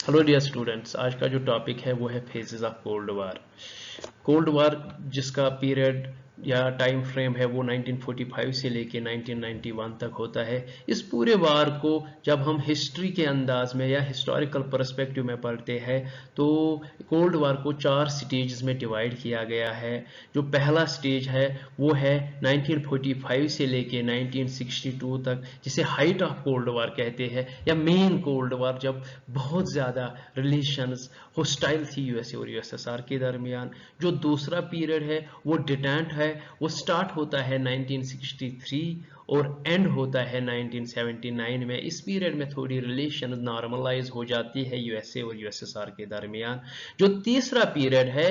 Hello dear students, आज का जो टॉपिक है वो है phases of cold war. Cold war जिसका पीरियड या टाइम फ्रेम है वो 1945 से लेके 1991 तक होता है। इस पूरे वार को जब हम हिस्ट्री के अंदाज में या हिस्टोरिकल पर्सपेक्टिव में पढ़ते हैं तो कोल्ड वार को 4 स्टेजेस में डिवाइड किया गया है। जो पहला स्टेज है वो है 1945 से लेके 1962 तक, जिसे हाइट ऑफ कोल्ड वार कहते हैं या मेन कोल्ड वार, जब बहुत ज़्यादा रिलेशंस होस्टाइल थी यूएसए और यूएसएसआर के दरमियान। जो दूसरा पीरियड है वो डिटेंट है, वो स्टार्ट होता है 1963 और एंड होता है 1979 में। इस पीरियड में थोड़ी रिलेशन नॉर्मलाइज हो जाती है यूएसए और यूएसएसआर के दरमियान। जो तीसरा पीरियड है,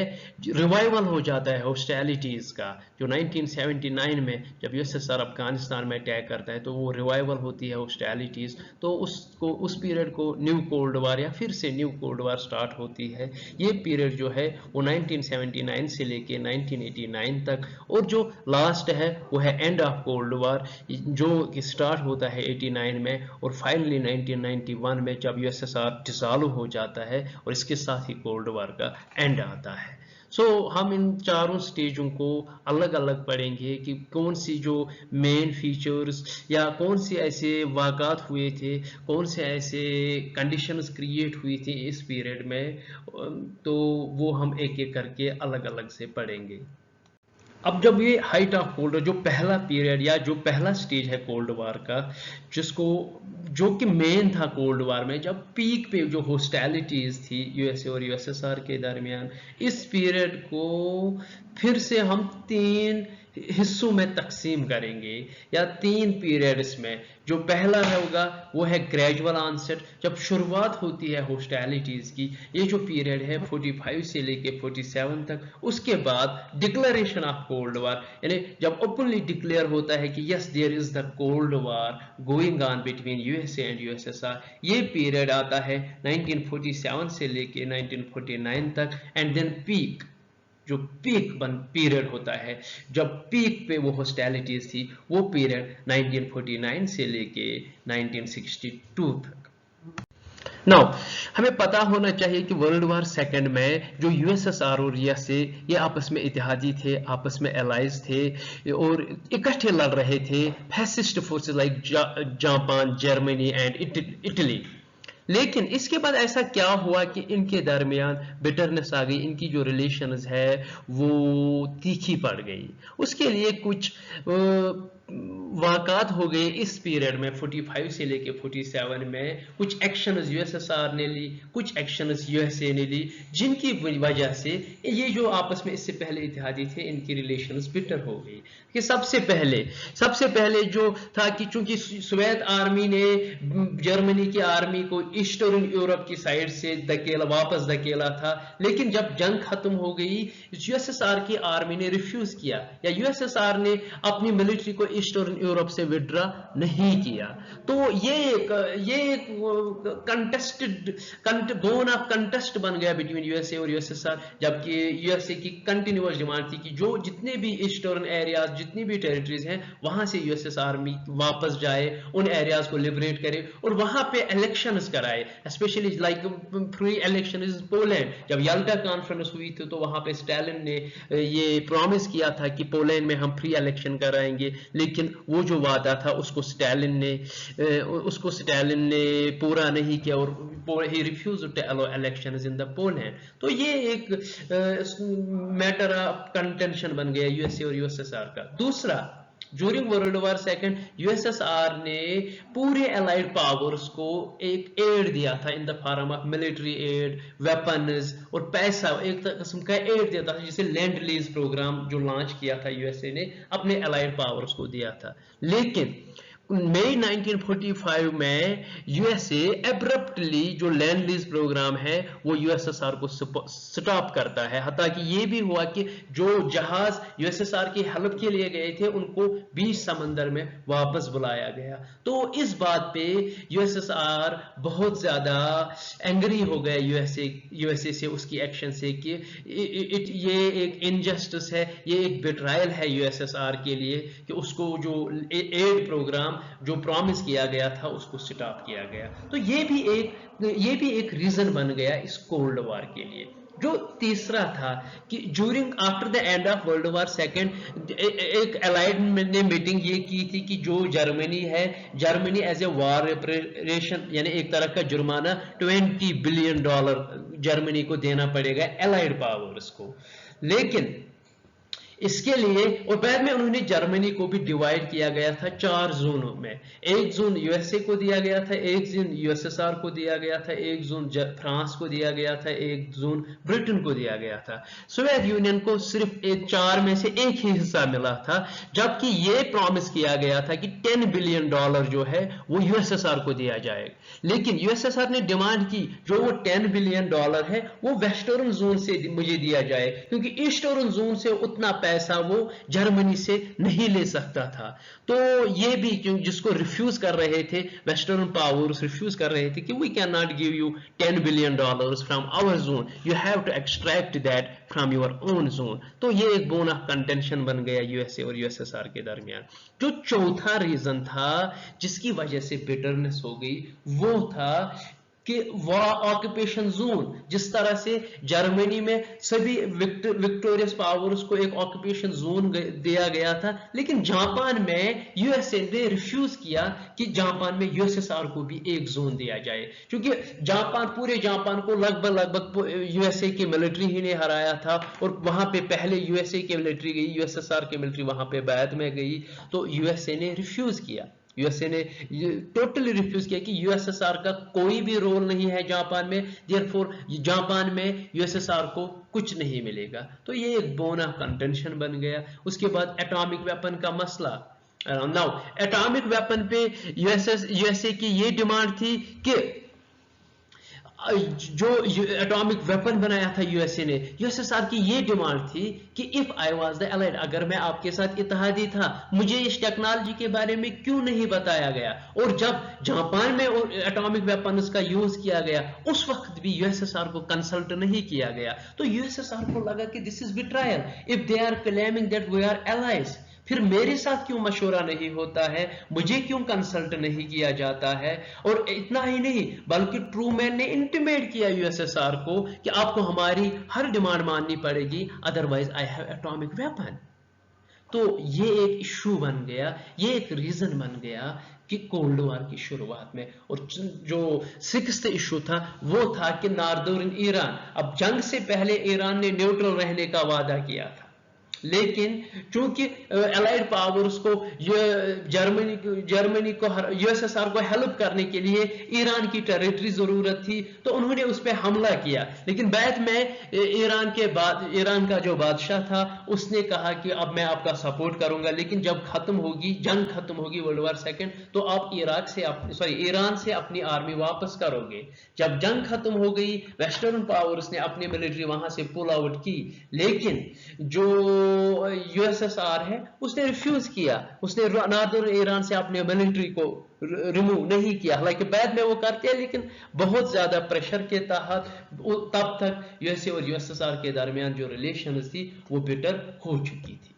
रिवाइवल हो जाता है हॉस्टिलिटीज का। जो 1979 में जब यूएसएसआर अफगानिस्तान में अटैक करता है तो वो रिवाइवल होती है हॉस्टिलिटीज, तो उस पीरियड को न्यू कोल्ड वार या फिर से न्यू कोल्ड वार स्टार्ट होती है। ये पीरियड जो है वो 1979 से लेके 1989 तक, और जो लास्ट है वो है एंड ऑफ कोल्ड वार, जो स्टार्ट होता है 89 में और फाइनली 1991 में जब यूएसएसआर डिसॉल्व हो जाता है, और इसके साथ ही कोल्ड वार का एंड आता है। हम इन चारों स्टेजों को अलग अलग पढ़ेंगे कि कौन सी जो मेन फीचर्स या कौन से ऐसे वाक़ात हुए थे, कौन से ऐसे कंडीशंस क्रिएट हुई थी इस पीरियड में, तो वो हम एक एक करके अलग अलग से पढ़ेंगे। अब जब ये हाइट ऑफ कोल्ड, जो पहला पीरियड या जो पहला स्टेज है कोल्ड वार का, जिसको जो कि मेन था कोल्ड वार में, जब पीक पे जो हॉस्टिलिटीज थी यूएसए और यूएसएसआर के दरमियान, इस पीरियड को फिर से हम 3 हिस्सों में तकसीम करेंगे या 3 पीरियड्स में। जो पहला होगा वो है ग्रेजुअल ऑनसेट, जब शुरुआत होती है हॉस्टिलिटीज की। ये जो पीरियड है 45 से लेके 47 तक। उसके बाद डिक्लेरेशन ऑफ कोल्ड वार, यानी जब ओपनली डिक्लेयर होता है कि yes there is the cold war going on between USA and USSR. ये पीरियड आता है 1947 से लेके 1949 तक। एंड देन पीक, जो पीक पीरियड होता है, जब पीक पे वो हॉस्टिलिटीज थी, वो पीरियड 1949 से लेके 1962 तक। नाउ हमें पता होना चाहिए कि वर्ल्ड वार सेकेंड में जो यूएसएसआर और यूएसए ये आपस में इत्तेहादी थे, आपस में एलाइज थे और इकट्ठे लड़ रहे थे fascist forces like Japan, Germany and Italy. लेकिन इसके बाद ऐसा क्या हुआ कि इनके दरमियान बिटरनेस आ गई, इनकी जो रिलेशंस है वो तीखी पड़ गई। उसके लिए कुछ वाक़ात हो गए इस पीरियड में 45 से लेके 47 में। कुछ एक्शंस यूएसएसआर ने ली, कुछ एक्शंस यूएसए ने ली, जिनकी वजह से ये जो आपस में इससे पहले इत्तेहादी थे इनकी रिलेशंस बिटर हो गई। कि सबसे पहले जो था कि चूंकि सोवियत आर्मी ने जर्मनी की आर्मी को ईस्टर्न यूरोप की साइड से वापस धकेला था, लेकिन जब जंग खत्म हो गई यूएसएसआर की आर्मी ने रिफ्यूज किया या यूएसएसआर ने अपनी मिलिट्री को ईस्टर्न यूरोप से विड्रॉ नहीं किया। तो ये एक कंटेस्टेड बोन ऑफ कंटेस्ट बन गया बिटवीन यूएसए और यूएसएसआर, जबकि यूएसए की कंटिन्यूअस डिमांड थी कि जो जितने भी ईस्टर्न एरियाज, जितनी भी टेरिटरीज हैं, वहां से यूएसएसआर आर्मी वापस जाए, उन एरियाज को लिबरेट करे और वहां पे इलेक्शंस कराए, specially like free election is Poland. जब याल्टा कॉन्फ्रेंस हुई थी तो वहां पे स्टालिन ने ये प्रॉमिस किया था कि पोलैंड में हम फ्री इलेक्शन कराएंगे, लेकिन वो जो वादा था उसको स्टालिन ने पूरा नहीं किया और ही refuse to allow elections in the Poland. तो ये एक मैटर ऑफ कंटेंशन बन गया यूएसए और यूएसएसआर का। दूसरा, during world war second USSR ने पूरे अलाइड पावर्स को एक एड दिया था in the form of military add, weapons और पैसा, एक किस्म का एड दिया था, जिसे लैंड लीज प्रोग्राम जो लॉन्च किया था यूएसए ने अपने अलाइड पावर्स को दिया था। लेकिन मई 1945 में यूएसए एब्रप्टली जो लैंड लीज प्रोग्राम है वो यूएसएसआर को स्टॉप करता है। हालांकि ये भी हुआ कि जो जहाज यूएसएसआर की हेल्प के लिए गए थे उनको बीच समंदर में वापस बुलाया गया। तो इस बात पे यूएसएसआर बहुत ज्यादा एंग्री हो गया यूएसए से, उसकी एक्शन से कि ये एक इनजस्टिस है, ये एक बिट्रायल है यूएसएसआर के लिए कि उसको जो एड प्रोग्राम जो प्रॉमिस किया गया था उसको स्टॉप किया गया। तो ये भी एक रीजन बन गया इस कोल्ड वॉर के लिए। जो तीसरा था कि during after the end of world war second एक अलाइड ने मीटिंग ये की थी कि जो जर्मनी है, Germany as a war reparation यानी एक तरह का जुर्माना $20 बिलियन जर्मनी को देना पड़ेगा अलाइड पावर्स को। लेकिन इसके लिए और बाद में उन्होंने जर्मनी को भी डिवाइड किया गया था 4 जोनों में। एक जोन यूएसए को दिया गया था, एक जोन यूएसएसआर को दिया गया था, एक जोन फ्रांस को दिया गया था, एक जोन ब्रिटेन को दिया गया था। सोवियत यूनियन को सिर्फ 4 में से एक ही हिस्सा मिला था, जबकि ये प्रॉमिस किया गया था कि $10 बिलियन जो है वो यूएसएसआर को दिया जाएगा। लेकिन यूएसएसआर ने डिमांड की जो वो $10 बिलियन है वो वेस्टर्न जोन से मुझे दिया जाए, क्योंकि ईस्टर्न जोन से उतना पैसा वो जर्मनी से नहीं ले सकता था। तो ये भी जिसको रिफ्यूज कर रहे थे, वेस्टर्न पावर्स रिफ्यूज कर रहे थे कि we can not give you $10 billion from our zone, you have to extract that from your own zone. तो ये एक बोन ऑफ कंटेंशन बन गया यूएसए और यूएसएसआर के दरमियान। जो चौथा रीजन था जिसकी वजह से बिटरनेस हो गई वो था कि ऑक्यूपेशन जोन, जिस तरह से जर्मनी में सभी विक्टोरियस पावर्स को एक ऑक्यूपेशन जोन दिया गया था, लेकिन जापान में यूएसए ने रिफ्यूज किया कि जापान में यूएसएसआर को भी एक जोन दिया जाए, क्योंकि पूरे जापान को लगभग यूएसए की मिलिट्री ही ने हराया था और वहां पे पहले यूएसए की मिलिट्री गई, यूएसएसआर की मिलिट्री वहां पे बाद में गई। तो यूएसए ने रिफ्यूज किया, यूएसए ने टोटली रिफ्यूज किया कि यूएसएसआर का कोई भी रोल नहीं है जापान में, देयरफॉर जापान में यूएसएसआर को कुछ नहीं मिलेगा। तो ये एक बोन ऑफ कंटेंशन बन गया। उसके बाद एटॉमिक वेपन का मसला। नाउ एटॉमिक वेपन पे यूएसए की ये डिमांड थी कि जो एटॉमिक वेपन बनाया था यूएसए ने, यूएसएसआर की ये डिमांड थी कि if I was the allied, अगर मैं आपके साथ इत्तेहादी था, मुझे इस टेक्नोलॉजी के बारे में क्यों नहीं बताया गया। और जब जापान में एटॉमिक वेपन्स का यूज किया गया उस वक्त भी यूएसएसआर को कंसल्ट नहीं किया गया। तो यूएसएसआर को लगा कि this is betrayal, if they are claiming that we are allies, फिर मेरे साथ क्यों मशवरा नहीं होता है, मुझे क्यों कंसल्ट नहीं किया जाता है। और इतना ही नहीं बल्कि ट्रूमैन ने इंटिमेट किया यूएसएसआर को कि आपको हमारी हर डिमांड माननी पड़ेगी, otherwise I have atomic weapon. तो ये एक इशू बन गया, ये एक रीजन बन गया कि कोल्ड वॉर की शुरुआत में। और जो 6th इशू था वो था कि नॉर्दर्न ईरान, अब जंग से पहले ईरान ने न्यूट्रल रहने का वादा किया था, लेकिन चूंकि अलाइड पावर्स को जर्मनी को यूएसएसआर को हेल्प करने के लिए ईरान की टेरिटरी जरूरत थी, तो उन्होंने उस पर हमला किया। लेकिन बाद में ईरान का जो बादशाह था उसने कहा कि अब मैं आपका सपोर्ट करूंगा, लेकिन जब जंग खत्म होगी वर्ल्ड वॉर सेकेंड, तो आप ईरान से अपनी आर्मी वापस करोगे। जब जंग खत्म हो गई, वेस्टर्न पावर्स ने अपनी मिलिट्री वहां से पुल आउट की, लेकिन जो यूएसएसआर है उसने रिफ्यूज किया, उसने नॉर्दर्न ईरान से अपने मिलिट्री को रिमूव नहीं किया। हालांकि बाद में वो करते हैं, लेकिन बहुत ज्यादा प्रेशर के तहत तब तक यूएसए और यूएसएसआर के दरमियान जो रिलेशंस थी वो बिटर हो चुकी थी।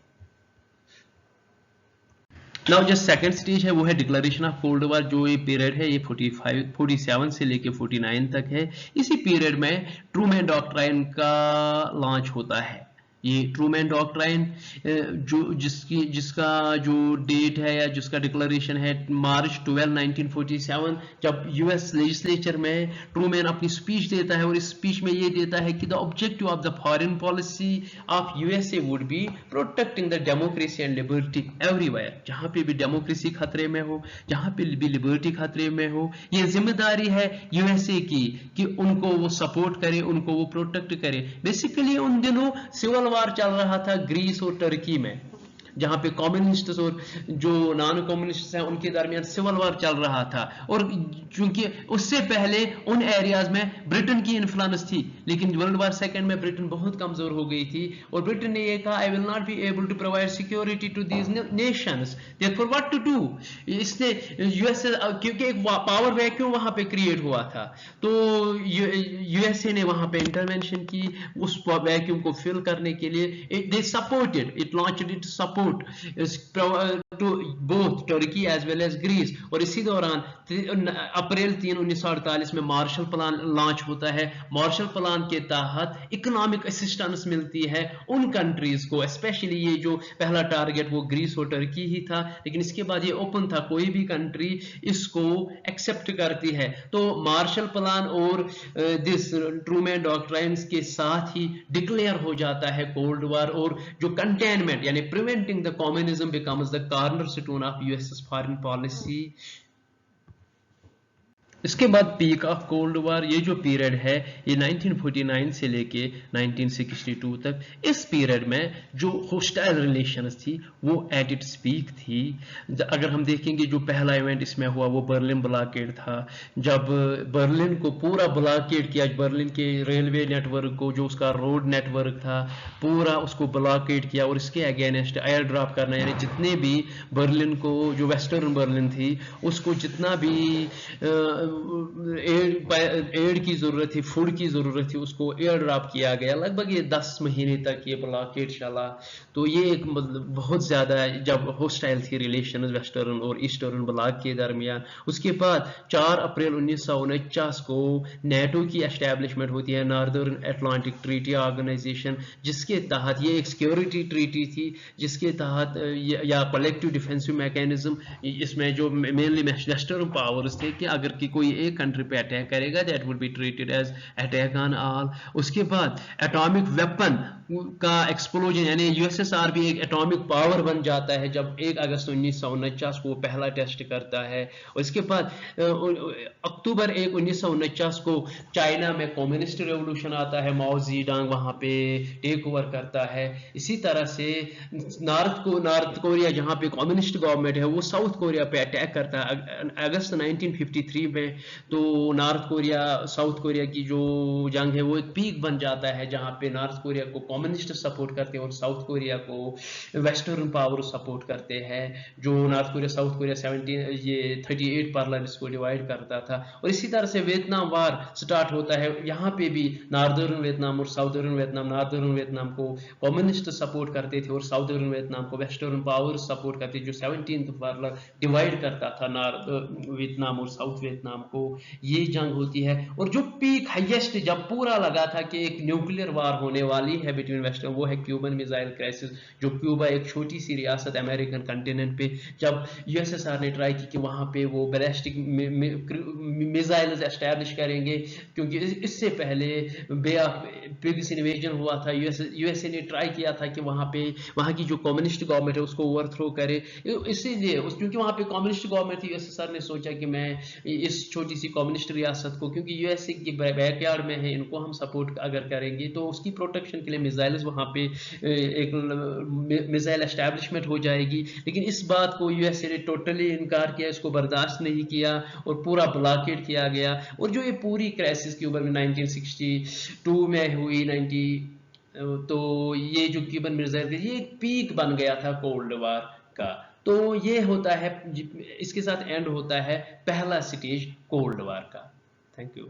नाउ जो सेकंड स्टेज है वो है डिक्लेरेशन ऑफ कोल्ड वॉर। जो ये पीरियड है ये 47 से लेके 49 तक है। इसी पीरियड में ट्रूमैन डॉक्ट्राइन का लॉन्च होता है। ये ट्रूमैन डॉक्ट्राइन जिसका जो डेट है या जिसका डिक्लेरेशन है मार्च 12, 1947, जब यूएस लेजिस्लेचर में ट्रूमैन अपनी स्पीच देता है और इस स्पीच में ये देता है कि the objective of the foreign policy of USA would be protecting the democracy and liberty everywhere. जहां पे भी डेमोक्रेसी खतरे में हो, जहां पे भी लिबर्टी खतरे में हो, ये जिम्मेदारी है यूएसए की कि उनको वो सपोर्ट करे, उनको वो प्रोटेक्ट करे। बेसिकली उन दिनों सिविल वार चल रहा था ग्रीस और टर्की में, जहां पे कम्युनिस्ट और जो नॉन कम्युनिस्ट हैं उनके दरमियान सिविल वार चल रहा था। और चूंकि उससे पहले उन एरियाज में ब्रिटेन की इन्फ्लुएंस थी, लेकिन वर्ल्ड वार सेकेंड में ब्रिटेन बहुत कमजोर हो गई थी और ब्रिटेन ने ये कहा I will not be able to provide security to these nations, therefore what to do. इसने यूएसए, क्योंकि एक पावर वैक्यूम वहां पे क्रिएट हुआ था, तो यूएसए ने वहां पे इंटरवेंशन की उस वैक्यूम को फिल करने के लिए। They supported, it launched it support to both Turkey as well as Greece. और इसी दौरान अप्रैल 3 1948 में मार्शल प्लान लॉन्च होता है। मार्शल प्लान के तहत इकोनॉमिक असिस्टेंस मिलती है उन कंट्रीज को, स्पेशली ये जो पहला टारगेट वो ग्रीस और टर्की ही था, लेकिन इसके बाद ये ओपन था, कोई भी कंट्री इसको एक्सेप्ट करती है। तो मार्शल प्लान और दिस ट्रूमैन डॉक्ट्राइन्स के साथ ही डिक्लेयर हो जाता है कोल्ड वॉर, और जो कंटेनमेंट यानी preventing the communism becomes the cornerstone of US foreign policy. इसके बाद पीक ऑफ कोल्ड वॉर, ये जो पीरियड है ये 1949 से लेके 1962 तक। इस पीरियड में जो होस्टाइल रिलेशंस थी वो एट इट्स पीक थी। अगर हम देखेंगे जो पहला इवेंट इसमें हुआ वो बर्लिन ब्लॉकेड था, जब बर्लिन को पूरा ब्लॉकेड किया, बर्लिन के रेलवे नेटवर्क को, जो उसका रोड नेटवर्क था पूरा उसको ब्लॉकेड किया, और इसके अगेंस्ट एयर ड्रॉप करना, यानी जितने भी बर्लिन को, जो वेस्टर्न बर्लिन थी उसको जितना भी एड की जरूरत थी, फूड की जरूरत थी, उसको एयर ड्रॉप किया गया। लगभग ये 10 महीने तक ये ब्लॉकेड चला। तो ये एक मतलब बहुत ज्यादा जब होस्टाइल थी रिलेशन वेस्टर्न और ईस्टर्न ब्लॉक के दरमियान। उसके बाद 4 अप्रैल 1949 को नेटो की एस्टेब्लिशमेंट होती है, नॉर्दर्न अटलांटिक ट्रीटी ऑर्गेनाइजेशन, जिसके तहत ये एक सिक्योरिटी ट्रीटी थी, जिसके तहत या कलेक्टिव डिफेंसिव मैकेनिज्म, इसमें जो मेनली वेस्टर्न पावर्स थे कि अगर कि कोई एक कंट्री पे अटैक करेगा that would be treated as attack on all. उसके बाद एटॉमिक वेपन का एक्सप्लोजन, यानी यूएसएसआर भी एक एटॉमिक पावर बन जाता है जब 1 अगस्त 1949 को पहला टेस्ट करता है। और इसके बाद अक्टूबर 1 1949 को चाइना में कम्युनिस्ट रेवोल्यूशन आता है, माओ जेडुंग वहां पे टेक ओवर करता है। इसी तरह से नॉर्थ कोरिया जहां पे कम्युनिस्ट गवर्नमेंट है वो साउथ कोरिया पे अटैक करता है अगस्त 1953 में। तो नॉर्थ कोरिया साउथ कोरिया की जो जंग है वो एक पीक बन जाता है, जहां पे नॉर्थ कोरिया को कम्युनिस्ट सपोर्ट करते हैं और साउथ कोरिया को वेस्टर्न पावर सपोर्ट करते हैं। जो north Korea south Korea 38 parlours को डिवाइड करता था। और इसी तरह से वियतनाम वार स्टार्ट होता है। यहाँ पे भी नॉर्दर्न वियतनाम और साउदर्न वियतनाम, नॉर्दर्न वियतनाम को कम्युनिस्ट सपोर्ट करते थे और साउदर्न वियतनाम को वेस्टर्न पावर सपोर्ट करते थे, जो 17th पार्लर डिवाइड करता था नॉर्थ वियतनाम और साउथ वियतनाम को। ये जंग होती है। और जो पीक हाईएस्ट जब पूरा लगा था कि एक न्यूक्लियर वार होने वाली है बिटवीन वेस्टर्न, वो है क्यूबन मिसाइल क्राइसिस। जो क्यूबा एक छोटी सी रियासत अमेरिकन कंटिनेंट पे, जब यूएसएसआर ने ट्राई की कि वहां पे वो बैलिस्टिक मिसाइल्स एस्टैब्लिश करेंगे, क्योंकि इससे पहले बे ऑफ पिग्स इन्वेजन हुआ था। यूएसए ने ट्राई किया था कि वहां पे वहां की जो कम्युनिस्ट गवर्नमेंट है उसको ओवरथ्रो करे। इसीलिए क्योंकि वहां पे कम्युनिस्ट गवर्नमेंट थी, यूएसएसआर ने सोचा कि मैं इस छोटी सी कम्युनिस्ट रियासत को, क्योंकि यूएसए के बैकयार्ड में है, इनको हम सपोर्ट अगर करेंगे तो उसकी प्रोटेक्शन के लिए मिसाइल्स वहां पे एक मिसाइल एस्टैब्लिशमेंट हो जाएगी। लेकिन इस बात को यूएसए ने टोटली इनकार किया, इसको बर्दाश्त नहीं किया और पूरा ब्लॉकेड किया गया। और जो ये पूरी क्राइसिस क्यूबा में 1962 में हुई, तो ये जो क्यूबन मिसाइल ये एक पीक बन गया था कोल्ड वार का। तो ये होता है, इसके साथ एंड होता है पहला स्टेज कोल्ड वार का। Thank you.